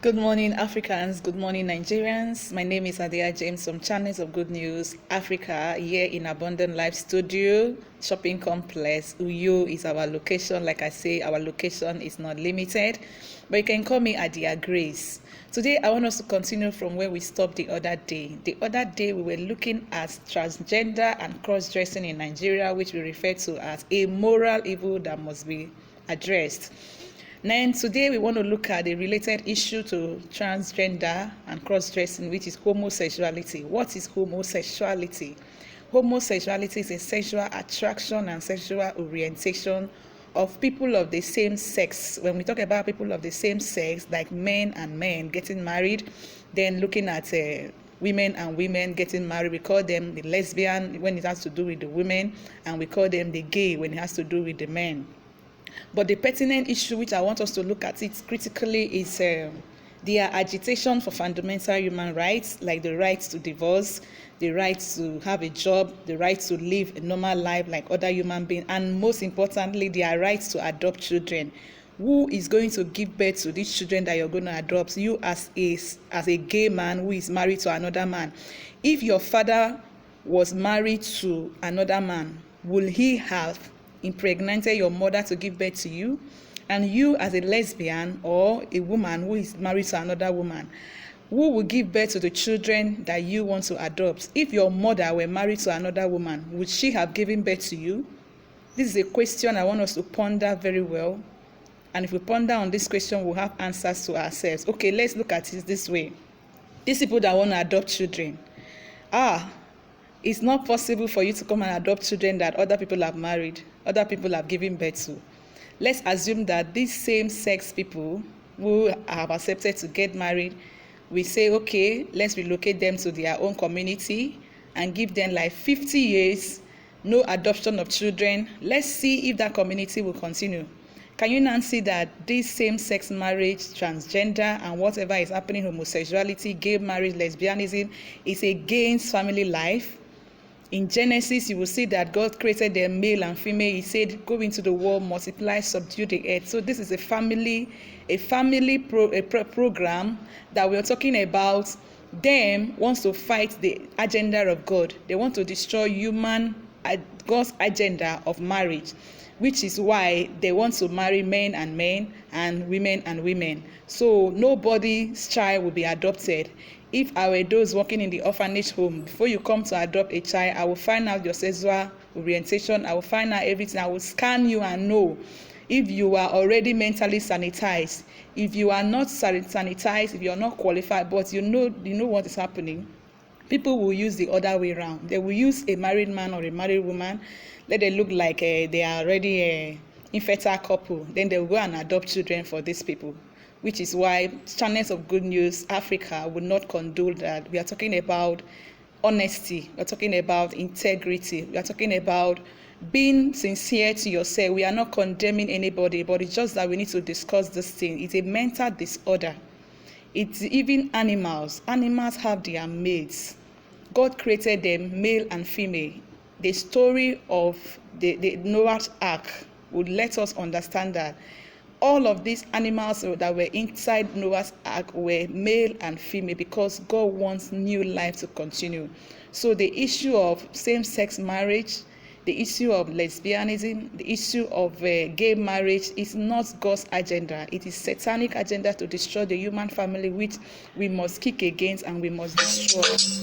Good morning, Africans. Good morning, Nigerians. My name is Adia James from Channels of Good News Africa, here in Abundant Life Studio, Shopping Complex. Uyo is our location. Like I say, our location is not limited, but you can call me Adia Grace. Today, I want us to continue from where we stopped the other day. The other day, we were looking at transgender and cross-dressing in Nigeria, which we refer to as a moral evil that must be addressed. Then today we want to look at a related issue to transgender and cross-dressing, which is homosexuality. What is homosexuality? Homosexuality is a sexual attraction and sexual orientation of people of the same sex. When we talk about people of the same sex, like men and men getting married, then looking at women and women getting married, we call them the lesbian when it has to do with the women, and we call them the gay when it has to do with the men. But the pertinent issue which I want us to look at it critically is their agitation for fundamental human rights, like the right to divorce, the right to have a job, the right to live a normal life like other human beings, and most importantly, their right to adopt children. Who is going to give birth to these children that you're going to adopt? You as a gay man who is married to another man. If your father was married to another man, will he have impregnated your mother to give birth to you? And you as a lesbian or a woman who is married to another woman, who will give birth to the children that you want to adopt? If your mother were married to another woman, would she have given birth to you? This is a question I want us to ponder very well. And if we ponder on this question, we'll have answers to ourselves. Okay, let's look at it this way. These people that want to adopt children, it's not possible for you to come and adopt children that other people have married, other people have given birth to. Let's assume that these same-sex people who have accepted to get married, we say, okay, let's relocate them to their own community and give them like 50 years, no adoption of children. Let's see if that community will continue. Can you now see that this same-sex marriage, transgender, and whatever is happening, homosexuality, gay marriage, lesbianism, is against family life? In Genesis, you will see that God created them male and female. He said, go into the world, multiply, subdue the earth. So this is a family program that we're talking about. Them wants to fight the agenda of God. They want to destroy God's agenda of marriage, which is why they want to marry men and women and women. So nobody's child will be adopted. If I were those working in the orphanage home, before you come to adopt a child, I will find out your sexual orientation. I will find out everything. I will scan you and know if you are already mentally sanitized. If you are not sanitized, if you are not qualified, but you know what is happening, people will use the other way around. They will use a married man or a married woman, let them look like they are already a infertile couple. Then they will go and adopt children for these people, which is why Channels of Good News Africa would not condone that. We are talking about honesty. We are talking about integrity. We are talking about being sincere to yourself. We are not condemning anybody, but it's just that we need to discuss this thing. It's a mental disorder. It's even animals. Animals have their mates. God created them male and female. The story of the Noah's Ark would let us understand that all of these animals that were inside Noah's Ark were male and female because God wants new life to continue. So the issue of same-sex marriage, the issue of lesbianism, the issue of gay marriage is not God's agenda. It is satanic agenda to destroy the human family, which we must kick against and we must destroy.